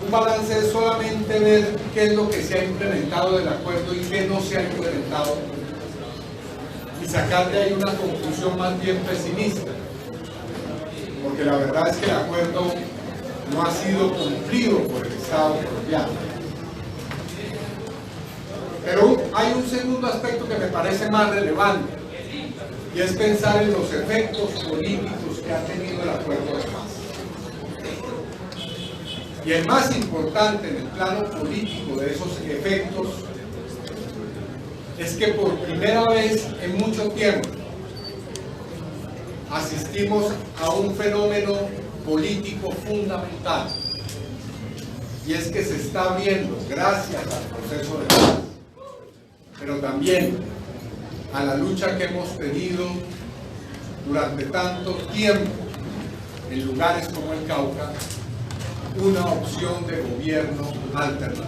Un balance es solamente ver qué es lo que se ha implementado del acuerdo y qué no se ha implementado, y sacar de ahí una conclusión más bien pesimista, porque la verdad es que el acuerdo no ha sido cumplido por el Estado colombiano. Pero hay un segundo aspecto que me parece más relevante, y es pensar en los efectos políticos que ha tenido el acuerdo de paz. Y el más importante en el plano político de esos efectos es que por primera vez en mucho tiempo asistimos a un fenómeno político fundamental, y es que se está viendo, gracias al proceso de paz, pero también a la lucha que hemos tenido durante tanto tiempo en lugares como el Cauca, una opción de gobierno alternativa.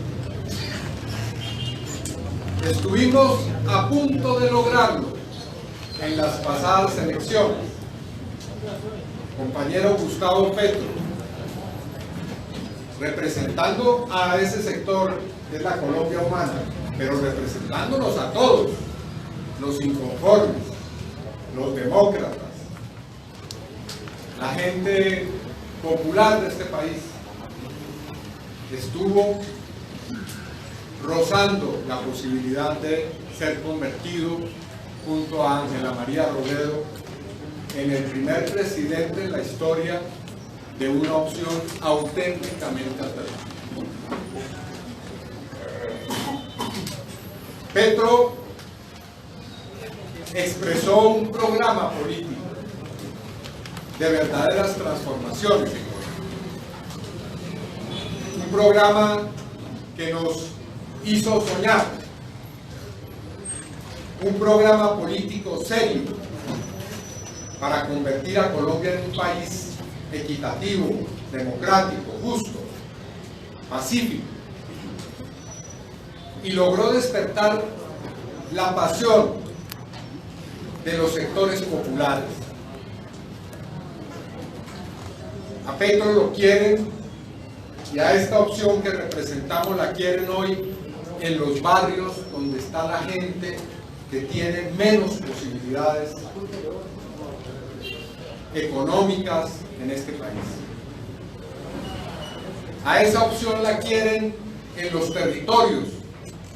Estuvimos a punto de lograrlo en las pasadas elecciones. Compañero Gustavo Petro, representando a ese sector de la Colombia humana, pero representándonos a todos, los inconformes, los demócratas, la gente popular de este país, estuvo rozando la posibilidad de ser convertido junto a Ángela María Robledo en el primer presidente en la historia de una opción auténticamente alternativa. Petro expresó un programa político de verdaderas transformaciones, un programa que nos hizo soñar, un programa político serio para convertir a Colombia en un país equitativo, democrático, justo, pacífico, y logró despertar la pasión de los sectores populares. A Petro lo quieren, y a esta opción que representamos la quieren hoy en los barrios donde está la gente que tiene menos posibilidades económicas en este país. A esa opción la quieren en los territorios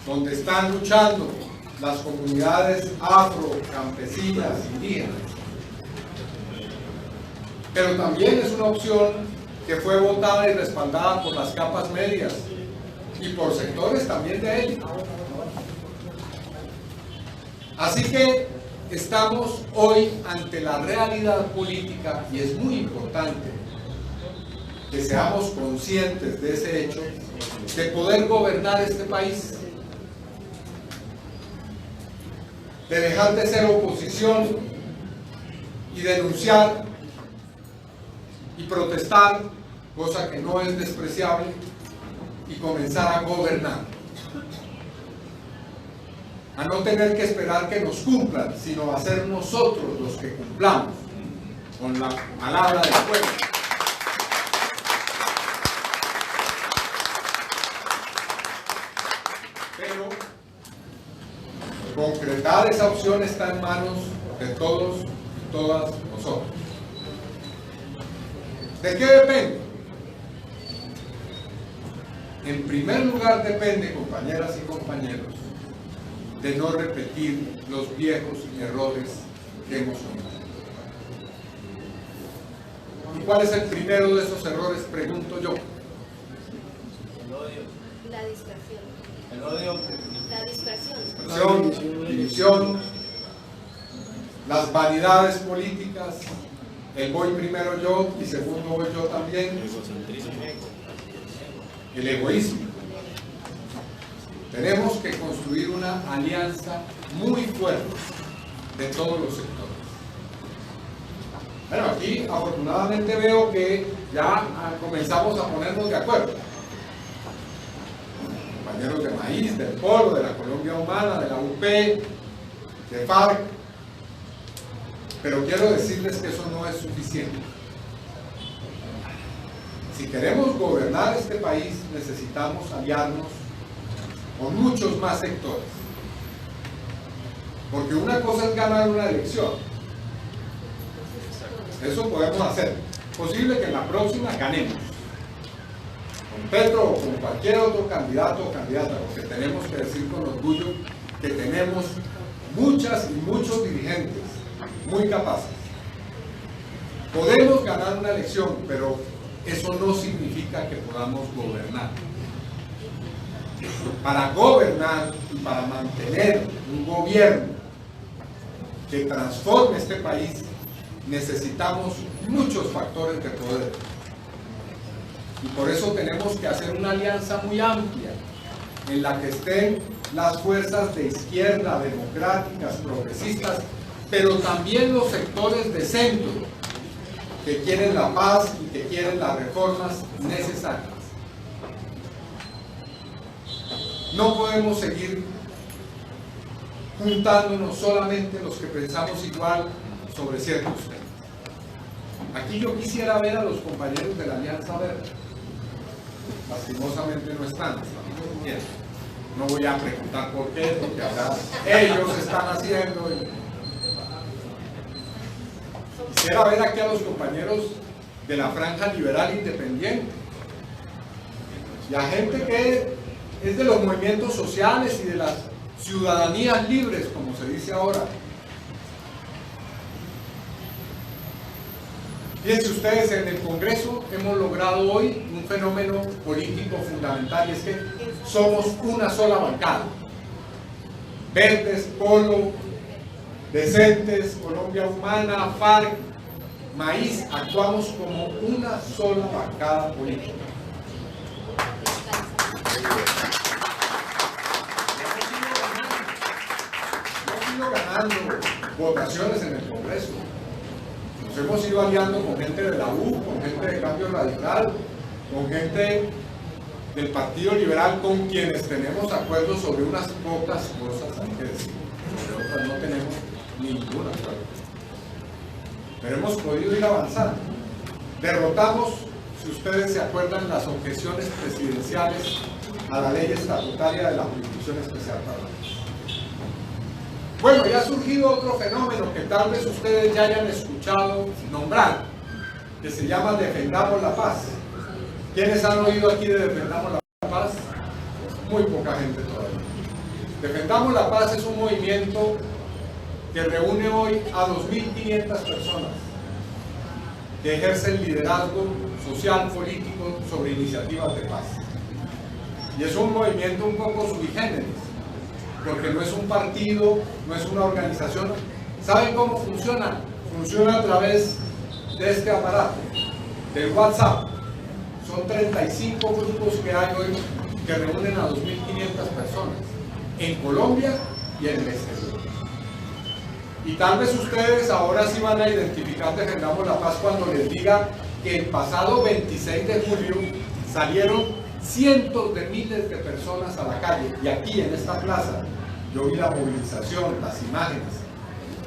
donde están luchando las comunidades afro, campesinas, indígenas. Pero también es una opción que fue votada y respaldada por las capas medias y por sectores también de élite. Así que estamos hoy ante la realidad política, y es muy importante que seamos conscientes de ese hecho, de poder gobernar este país, de dejar de ser oposición y denunciar y protestar, cosa que no es despreciable, y comenzar a gobernar. A no tener que esperar que nos cumplan, sino a ser nosotros los que cumplamos con la palabra del pueblo. Pero concretar esa opción está en manos de todos y todas nosotros. ¿De qué depende? En primer lugar depende, compañeras y compañeros, de no repetir los viejos errores que hemos cometido. ¿Y cuál es el primero de esos errores? Pregunto yo. El odio. La dispersión. El odio. La dispersión. Dispersión, división, las vanidades políticas, el voy primero yo y segundo voy yo también, el egoísmo. Tenemos que construir una alianza muy fuerte de todos los sectores. Bueno, aquí afortunadamente veo que ya comenzamos a ponernos de acuerdo. Compañeros de Maíz, del Polo, de la Colombia Humana, de la UP, de FARC. Pero quiero decirles que eso no es suficiente. Si queremos gobernar este país, necesitamos aliarnos con muchos más sectores. Porque una cosa es ganar una elección. Eso podemos hacer. Es posible que en la próxima ganemos. Con Petro o con cualquier otro candidato o candidata, porque tenemos que decir con orgullo que tenemos muchas y muchos dirigentes muy capaces. Podemos ganar una elección, pero eso no significa que podamos gobernar. Para gobernar y para mantener un gobierno que transforme este país, necesitamos muchos factores de poder. Y por eso tenemos que hacer una alianza muy amplia, en la que estén las fuerzas de izquierda, democráticas, progresistas, pero también los sectores de centro, que quieren la paz y que quieren las reformas necesarias. No podemos seguir juntándonos solamente los que pensamos igual sobre ciertos temas. Aquí yo quisiera ver a los compañeros de la Alianza Verde. Lastimosamente no están. No voy a preguntar por qué, porque acá ellos están haciendo. Quisiera ver aquí a los compañeros de la Franja Liberal Independiente y a gente que es de los movimientos sociales y de las ciudadanías libres, como se dice ahora. Fíjense ustedes, en el Congreso hemos logrado hoy un fenómeno político fundamental, y es que somos una sola bancada. Verdes, Polo, Decentes, Colombia Humana, FARC, Maíz, actuamos como una sola bancada política. Hemos ido ganando votaciones en el Congreso. Nos hemos ido aliando con gente de la U, con gente de Cambio Radical, con gente del Partido Liberal, con quienes tenemos acuerdos sobre unas pocas cosas, hay que decir. Sobre otras no tenemos ningún acuerdo. Pero hemos podido ir avanzando. Derrotamos, si ustedes se acuerdan, las objeciones presidenciales a la ley estatutaria de la Jurisdicción Especial para la Paz. Bueno, ya ha surgido otro fenómeno que tal vez ustedes ya hayan escuchado nombrar, que se llama Defendamos la Paz. ¿Quiénes han oído aquí de Defendamos la Paz? Muy poca gente todavía. Defendamos la Paz es un movimiento que reúne hoy a 2.500 personas que ejercen liderazgo social, político sobre iniciativas de paz. Y es un movimiento un poco sui generis, porque no es un partido, no es una organización. ¿Saben cómo funciona? Funciona a través de este aparato, del WhatsApp. Son 35 grupos que hay hoy que reúnen a 2.500 personas en Colombia y en el exterior. Y tal vez ustedes ahora sí van a identificar Defendamos la Paz cuando les diga que el pasado 26 de julio salieron cientos de miles de personas a la calle. Y aquí en esta plaza yo vi la movilización, las imágenes,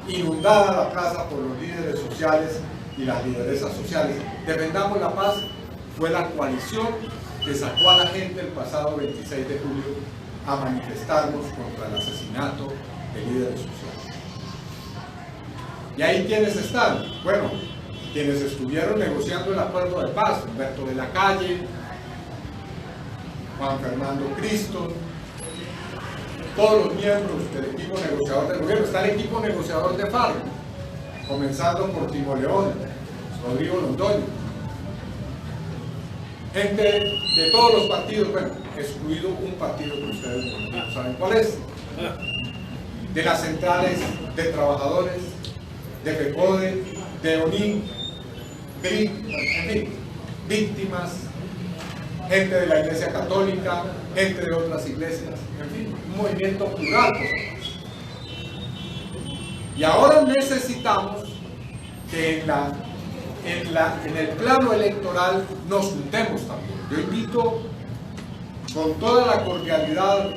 inundada la plaza por los líderes sociales y las lideresas sociales. Defendamos la Paz fue la coalición que sacó a la gente el pasado 26 de julio a manifestarnos contra el asesinato de líderes sociales. ¿Y ahí quiénes están? Bueno, quienes estuvieron negociando el acuerdo de paz: Humberto de la Calle, Juan Fernando Cristo, todos los miembros del equipo negociador del gobierno. Está el equipo negociador de FARC, comenzando por Timo León, Rodrigo Londoño, gente de todos los partidos, bueno, excluido un partido que ustedes no saben cuál es, de las centrales de trabajadores, de FECODE, de ONIN, en fin, víctimas, gente de la Iglesia Católica, gente de otras iglesias, en fin, un movimiento plural. Y ahora necesitamos que en el plano electoral nos juntemos también. Yo invito con toda la cordialidad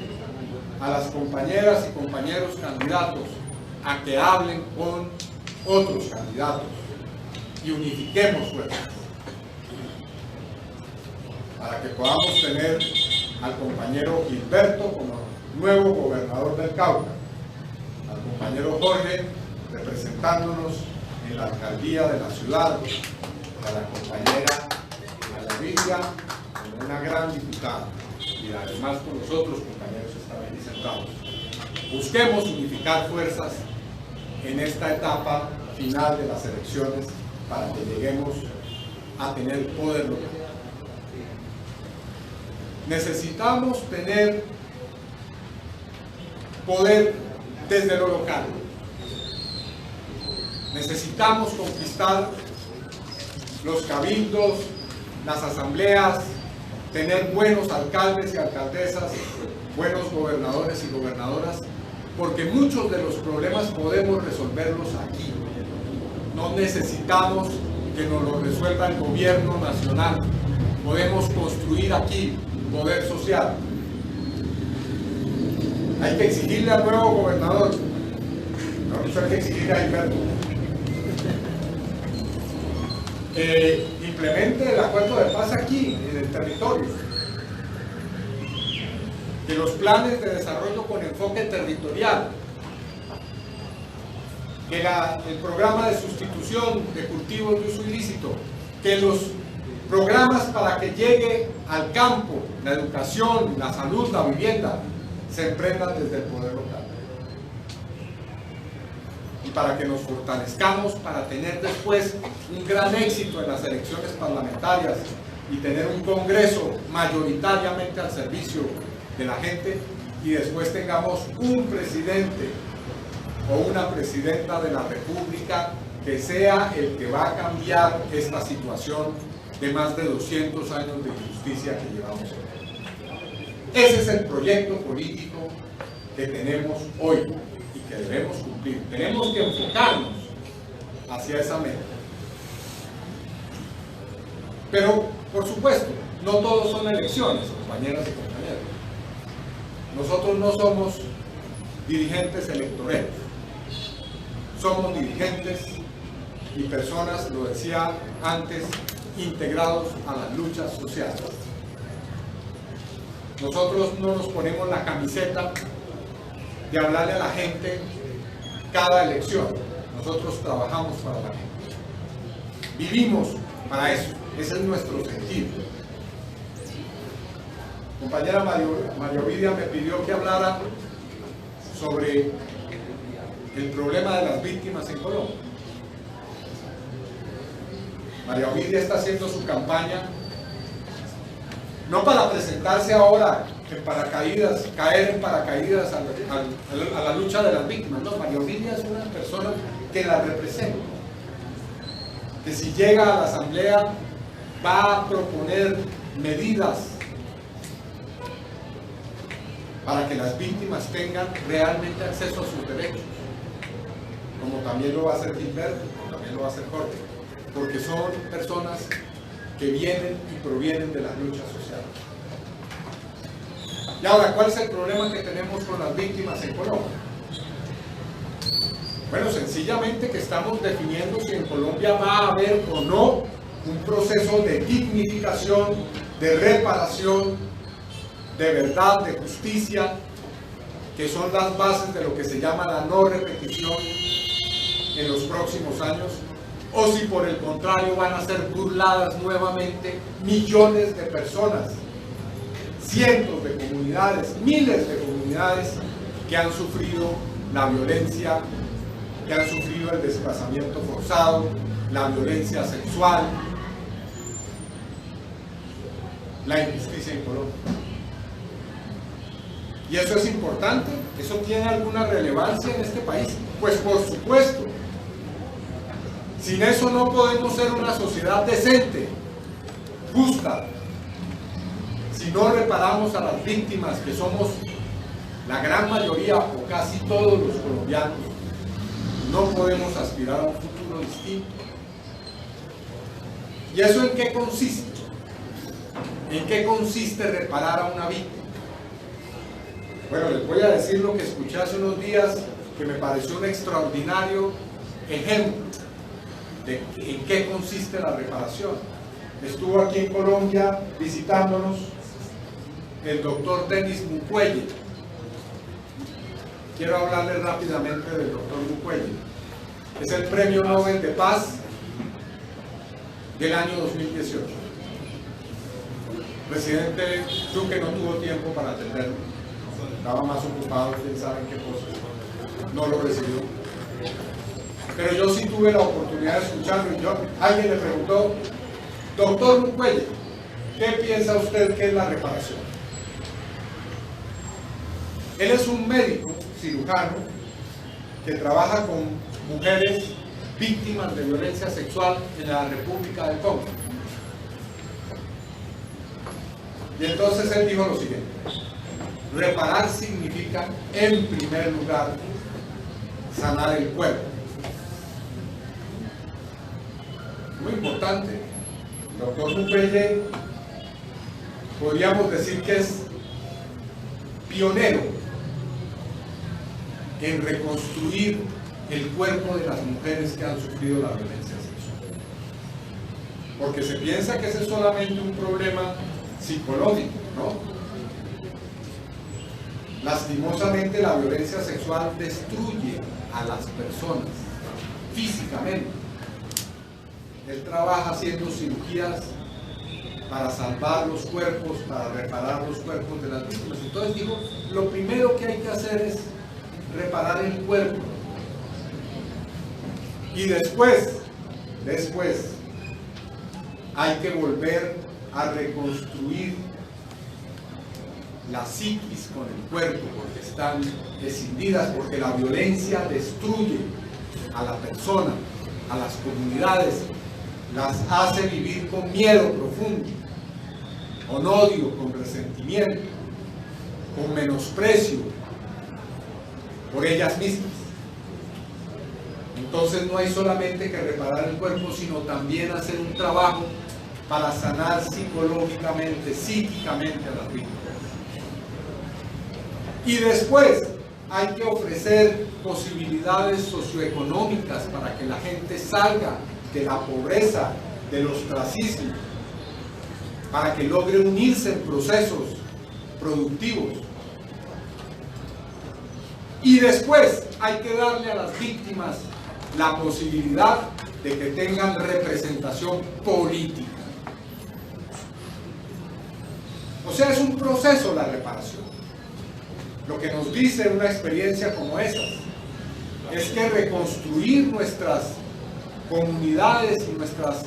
a las compañeras y compañeros candidatos a que hablen con otros candidatos y unifiquemos fuerzas. para que podamos tener al compañero Gilberto como nuevo gobernador del Cauca, al compañero Jorge representándonos en la alcaldía de la ciudad, a la compañera María como una gran diputada, y además con los otros compañeros que están aquí sentados. Busquemos unificar fuerzas en esta etapa final de las elecciones para que lleguemos a tener poder local. Necesitamos tener poder desde lo local. Necesitamos conquistar los cabildos, las asambleas, tener buenos alcaldes y alcaldesas, buenos gobernadores y gobernadoras, porque muchos de los problemas podemos resolverlos aquí. No necesitamos que nos lo resuelva el gobierno nacional. Podemos construir aquí poder social. Hay que exigirle al nuevo gobernador, no, eso hay que exigirle a Gilberto, que implemente el acuerdo de paz aquí, en el territorio, que los planes de desarrollo con enfoque territorial, que el programa de sustitución de cultivos de uso ilícito, que los programas para que llegue al campo, la educación, la salud, la vivienda, se emprendan desde el poder local. Y para que nos fortalezcamos, para tener después un gran éxito en las elecciones parlamentarias y tener un Congreso mayoritariamente al servicio de la gente, y después tengamos un presidente o una presidenta de la República que sea el que va a cambiar esta situación de más de 200 años de injusticia que llevamos. Ese es el proyecto político que tenemos hoy y que debemos cumplir. Tenemos que enfocarnos hacia esa meta. Pero, por supuesto, no todos son elecciones, compañeras y compañeros. Nosotros no somos dirigentes electoreros. Somos dirigentes y personas, lo decía antes, integrados a las luchas sociales. Nosotros no nos ponemos la camiseta de hablarle a la gente cada elección. Nosotros trabajamos para la gente. Vivimos para eso. Ese es nuestro sentido. Compañera María Ovidia me pidió que hablara sobre el problema de las víctimas en Colombia. María Ovidia está haciendo su campaña no para presentarse ahora en paracaídas, caer en paracaídas a la lucha de las víctimas. No, María Ovidia es una persona que la representa, que si llega a la asamblea va a proponer medidas para que las víctimas tengan realmente acceso a sus derechos, como también lo va a hacer Gilberto, como también lo va a hacer Jorge, porque son personas que vienen y provienen de las luchas sociales. Y ahora, ¿cuál es el problema que tenemos con las víctimas en Colombia? Bueno, sencillamente que estamos definiendo si en Colombia va a haber o no un proceso de dignificación, de reparación, de verdad, de justicia, que son las bases de lo que se llama la no repetición en los próximos años, o si por el contrario van a ser burladas nuevamente millones de personas, cientos de comunidades, miles de comunidades que han sufrido la violencia, que han sufrido el desplazamiento forzado, la violencia sexual, la injusticia en Colombia. ¿Y eso es importante? ¿Eso tiene alguna relevancia en este país? Pues por supuesto. Sin eso no podemos ser una sociedad decente, justa. Si no reparamos a las víctimas, que somos la gran mayoría o casi todos los colombianos, no podemos aspirar a un futuro distinto. ¿Y eso en qué consiste? ¿En qué consiste reparar a una víctima? Bueno, les voy a decir lo que escuché hace unos días, que me pareció un extraordinario ejemplo de en qué consiste la reparación. estuvo aquí en Colombia visitándonos el doctor Denis Mukwege. Quiero hablarles rápidamente del doctor Mukwege. Es el Premio Nobel de Paz del año 2018. El presidente Duque no tuvo tiempo para atenderlo, estaba más ocupado, quién sabe en qué cosas, no lo recibió. Pero yo sí tuve la oportunidad de escucharlo y alguien le preguntó: doctor Mukwege, ¿qué piensa usted que es la reparación? Él es un médico cirujano que trabaja con mujeres víctimas de violencia sexual en la República del Congo. Y entonces él dijo lo siguiente: reparar significa, en primer lugar, sanar el cuerpo. Muy importante. Doctor Mukwege, podríamos decir que es pionero en reconstruir el cuerpo de las mujeres que han sufrido la violencia sexual. Porque se piensa que ese es solamente un problema psicológico, ¿no? Lastimosamente la violencia sexual destruye a las personas físicamente. Él trabaja haciendo cirugías para salvar los cuerpos, para reparar los cuerpos de las víctimas. Entonces dijo, lo primero que hay que hacer es reparar el cuerpo. Y después hay que volver a reconstruir la psiquis con el cuerpo, porque están escindidas, porque la violencia destruye a la persona, a las comunidades, las hace vivir con miedo profundo, con odio, con resentimiento, con menosprecio por ellas mismas. Entonces no hay solamente que reparar el cuerpo, sino también hacer un trabajo para sanar psicológicamente, psíquicamente a las víctimas. Y después hay que ofrecer posibilidades socioeconómicas para que la gente salga de la pobreza, del ostracismo, para que logre unirse en procesos productivos. Y después hay que darle a las víctimas la posibilidad de que tengan representación política. O sea, es un proceso la reparación. Lo que nos dice una experiencia como esa es que reconstruir nuestras comunidades y nuestras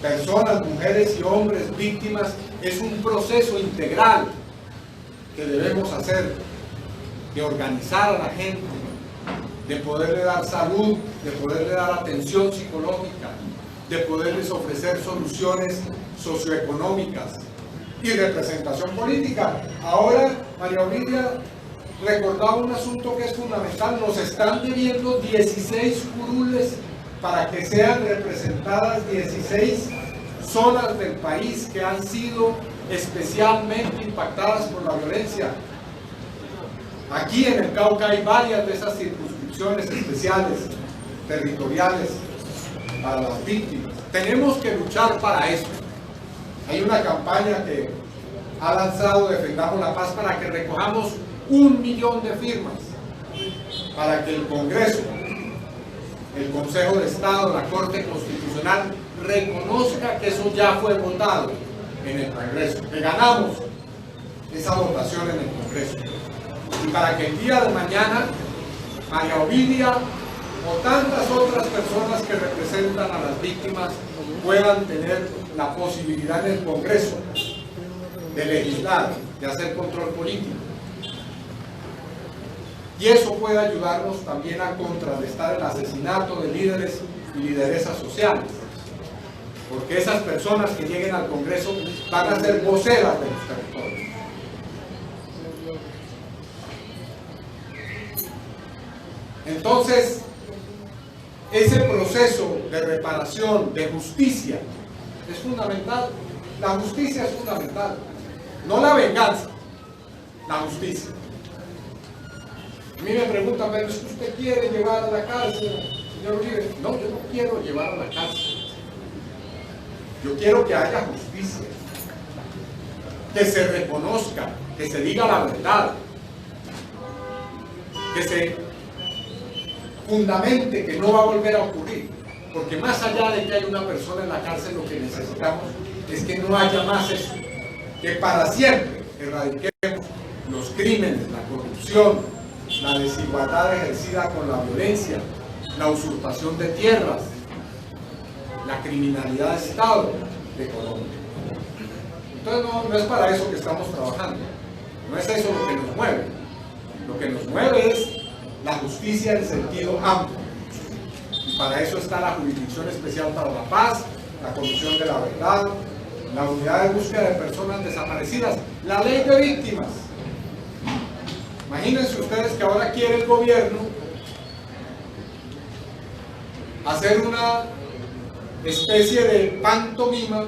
personas, mujeres y hombres víctimas, es un proceso integral que debemos hacer, de organizar a la gente, de poderle dar salud, de poderle dar atención psicológica, de poderles ofrecer soluciones socioeconómicas y representación política. Ahora, María Ovidia recordaba un asunto que es fundamental: nos están debiendo 16 curules para que sean representadas 16 zonas del país que han sido especialmente impactadas por la violencia. Aquí en el Cauca hay varias de esas circunscripciones especiales, territoriales, para las víctimas. Tenemos que luchar para eso. Hay una campaña que ha lanzado Defendamos la Paz para que recojamos 1 millón de firmas, para que el Congreso, el Consejo de Estado, la Corte Constitucional reconozca que eso ya fue votado en el Congreso, que ganamos esa votación en el Congreso, y para que el día de mañana María Ovidia o tantas otras personas que representan a las víctimas puedan tener la posibilidad en el Congreso de legislar, de hacer control político. Y eso puede ayudarnos también a contrarrestar el asesinato de líderes y lideresas sociales, porque esas personas que lleguen al Congreso van a ser voceras de los territorios. Entonces, ese proceso de reparación, de justicia, es fundamental. La justicia es fundamental, no la venganza, la justicia. A mí me preguntan, pero es que usted quiere llevar a la cárcel, señor Uribe. No, yo no quiero llevar a la cárcel. Yo quiero que haya justicia, que se reconozca, que se diga la verdad, que se fundamente que no va a volver a ocurrir, porque más allá de que haya una persona en la cárcel, lo que necesitamos es que no haya más eso, que para siempre erradiquemos los crímenes, la corrupción, la desigualdad ejercida con la violencia, la usurpación de tierras, la criminalidad de Estado de Colombia. Entonces no es para eso que estamos trabajando, no es eso lo que nos mueve. Lo que nos mueve es la justicia en sentido amplio. Y para eso está la Jurisdicción Especial para la Paz, la Comisión de la Verdad, la Unidad de Búsqueda de Personas Desaparecidas, la Ley de Víctimas. Imagínense ustedes que ahora quiere el gobierno hacer una especie de pantomima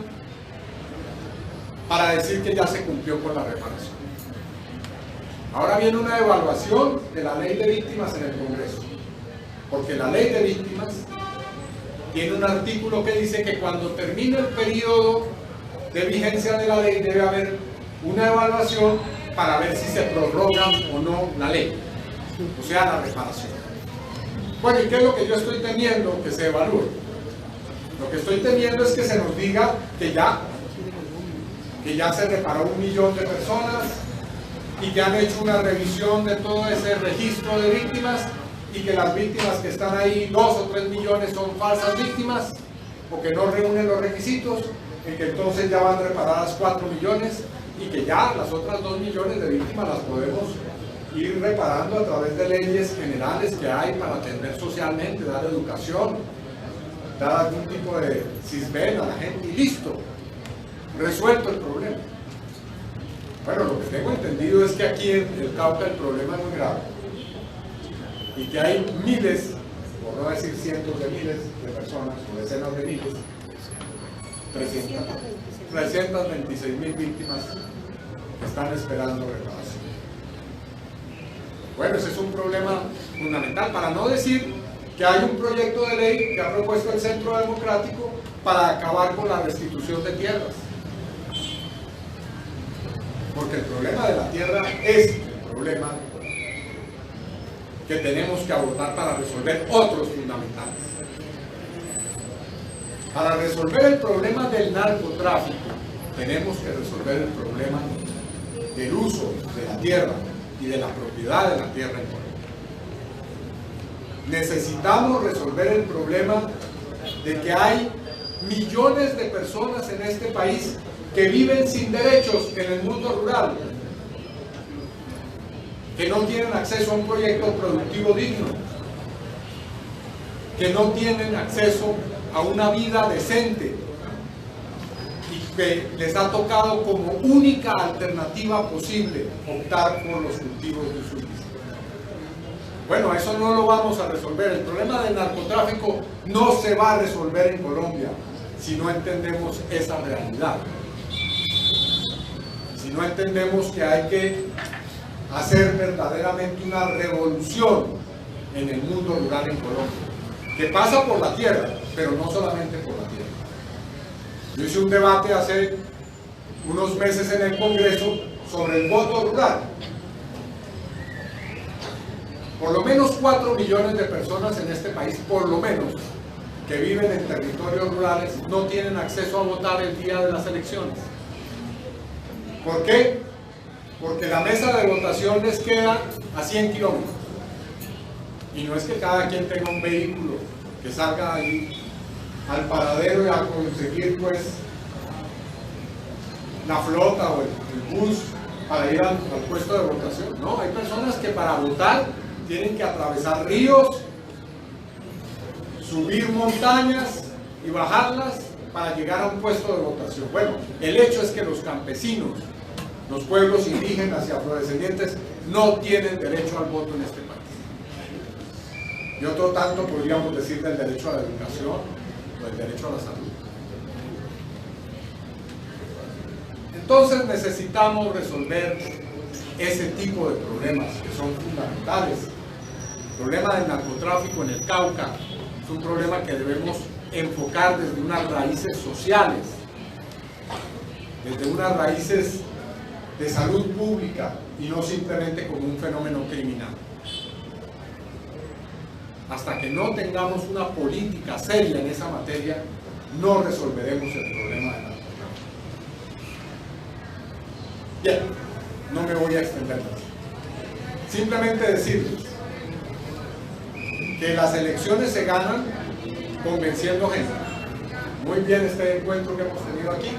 para decir que ya se cumplió con la reparación. Ahora viene una evaluación de la Ley de Víctimas en el Congreso, porque la Ley de Víctimas tiene un artículo que dice que cuando termine el periodo de vigencia de la ley debe haber una evaluación para ver si se prorroga o no la ley, o sea, la reparación. Bueno, ¿y qué es lo que yo estoy temiendo que se evalúe? Lo que estoy temiendo es que se nos diga que ya se reparó 1 millón de personas y que han hecho una revisión de todo ese registro de víctimas y que las víctimas que están ahí, 2 o 3 millones, son falsas víctimas o que no reúnen los requisitos, y que entonces ya van reparadas 4 millones y que ya las otras 2 millones de víctimas las podemos ir reparando a través de leyes generales que hay para atender socialmente, dar educación, dar algún tipo de CISBEN a la gente y listo, resuelto el problema. Bueno, lo que tengo entendido es que aquí en el Cauca el problema es muy grave y que hay miles, por no decir cientos de miles de personas o decenas de miles, 326.000 víctimas que están esperando reparación. Bueno, ese es un problema fundamental, para no decir que hay un proyecto de ley que ha propuesto el Centro Democrático para acabar con la restitución de tierras. Porque el problema de la tierra es el problema que tenemos que abordar para resolver otros fundamentales. Para resolver el problema del narcotráfico, tenemos que resolver el problema del uso de la tierra y de la propiedad de la tierra en Colombia. Necesitamos resolver el problema de que hay millones de personas en este país que viven sin derechos en el mundo rural, que no tienen acceso a un proyecto productivo digno, que no tienen acceso a una vida decente y que les ha tocado como única alternativa posible optar por los cultivos de subsistencia. Bueno, eso no lo vamos a resolver. El problema del narcotráfico no se va a resolver en Colombia si no entendemos esa realidad. Si no entendemos que hay que hacer verdaderamente una revolución en el mundo rural en Colombia, que pasa por la tierra, pero no solamente por la tierra. Yo hice un debate hace unos meses en el Congreso sobre el voto rural. Por lo menos 4 millones de personas en este país, por lo menos, que viven en territorios rurales, no tienen acceso a votar el día de las elecciones. ¿Por qué? Porque la mesa de votación les queda a 100 kilómetros. Y no es que cada quien tenga un vehículo que salga ahí al paradero y a conseguir pues la flota o el bus para ir al puesto de votación. No, hay personas que para votar tienen que atravesar ríos, subir montañas y bajarlas para llegar a un puesto de votación. Bueno, el hecho es que los campesinos, los pueblos indígenas y afrodescendientes no tienen derecho al voto en este país. Y otro tanto podríamos decir del derecho a la educación o del derecho a la salud. Entonces necesitamos resolver ese tipo de problemas que son fundamentales. El problema del narcotráfico en el Cauca es un problema que debemos enfocar desde unas raíces sociales, desde unas raíces de salud pública y no simplemente como un fenómeno criminal. Hasta que no tengamos una política seria en esa materia, no resolveremos el problema de la narcotráfico. Bien, no me voy a extender más. Simplemente decirles que las elecciones se ganan convenciendo gente. Muy bien este encuentro que hemos tenido aquí,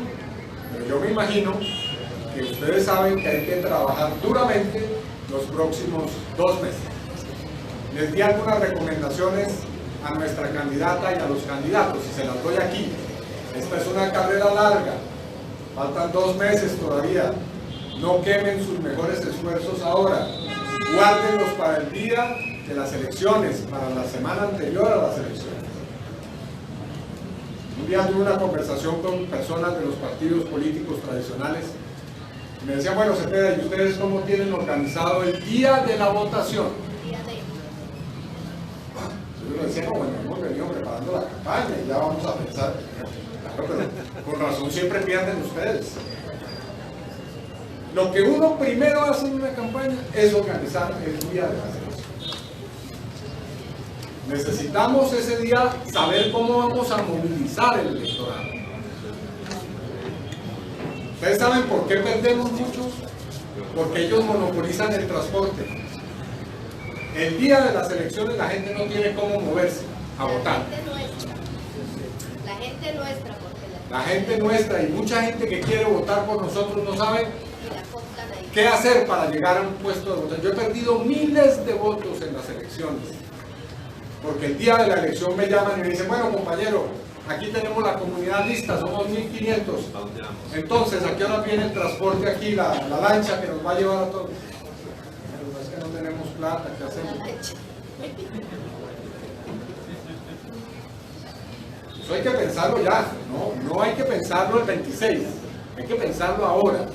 pero yo me imagino que ustedes saben que hay que trabajar duramente los próximos 2 meses. Les di algunas recomendaciones a nuestra candidata y a los candidatos, y se las doy aquí. Esta es una carrera larga, faltan 2 meses todavía. No quemen sus mejores esfuerzos ahora, guárdenlos para el día de las elecciones, para la semana anterior a las elecciones. Un día tuve una conversación con personas de los partidos políticos tradicionales y me decían, bueno, Cepeda, ¿y ustedes cómo tienen organizado el día de la votación? Yo les decía, no, bueno, hemos venido preparando la campaña y ya vamos a pensar. Claro, pero con razón siempre pierden ustedes. Lo que uno primero hace en una campaña es organizar el día de las elecciones. Necesitamos ese día saber cómo vamos a movilizar el electorado. ¿Ustedes saben por qué perdemos muchos? Porque ellos monopolizan el transporte. El día de las elecciones la gente no tiene cómo moverse a votar. La gente nuestra, porque la gente nuestra y mucha gente que quiere votar por nosotros no sabe ahí qué hacer para llegar a un puesto de votación. Yo he perdido miles de votos en las elecciones, porque el día de la elección me llaman y me dicen, bueno compañero, aquí tenemos la comunidad lista, somos 1500, entonces ¿a qué hora viene el transporte aquí, la lancha que nos va a llevar a todos? Pero es que no tenemos plata, ¿qué hacemos? Eso hay que pensarlo ya, no hay que pensarlo el 26, hay que pensarlo ahora.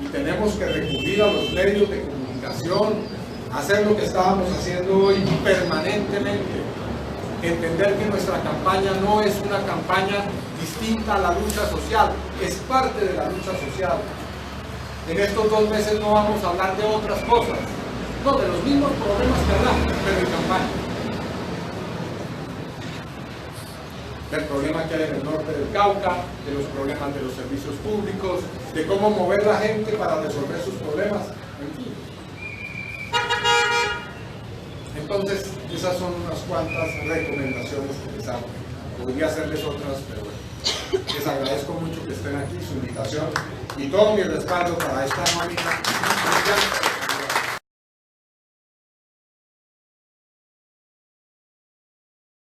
Y tenemos que recurrir a los medios de comunicación, hacer lo que estábamos haciendo hoy permanentemente, entender que nuestra campaña no es una campaña distinta a la lucha social, es parte de la lucha social. En estos 2 meses no vamos a hablar de otras cosas, no, de los mismos problemas que hablamos, pero en campaña. Del problema que hay en el norte del Cauca, de los problemas de los servicios públicos, de cómo mover la gente para resolver sus problemas, en fin. Entonces, esas son unas cuantas recomendaciones que les hago. Podría hacerles otras, pero bueno. Les agradezco mucho que estén aquí, su invitación y todo mi respaldo para esta nómina.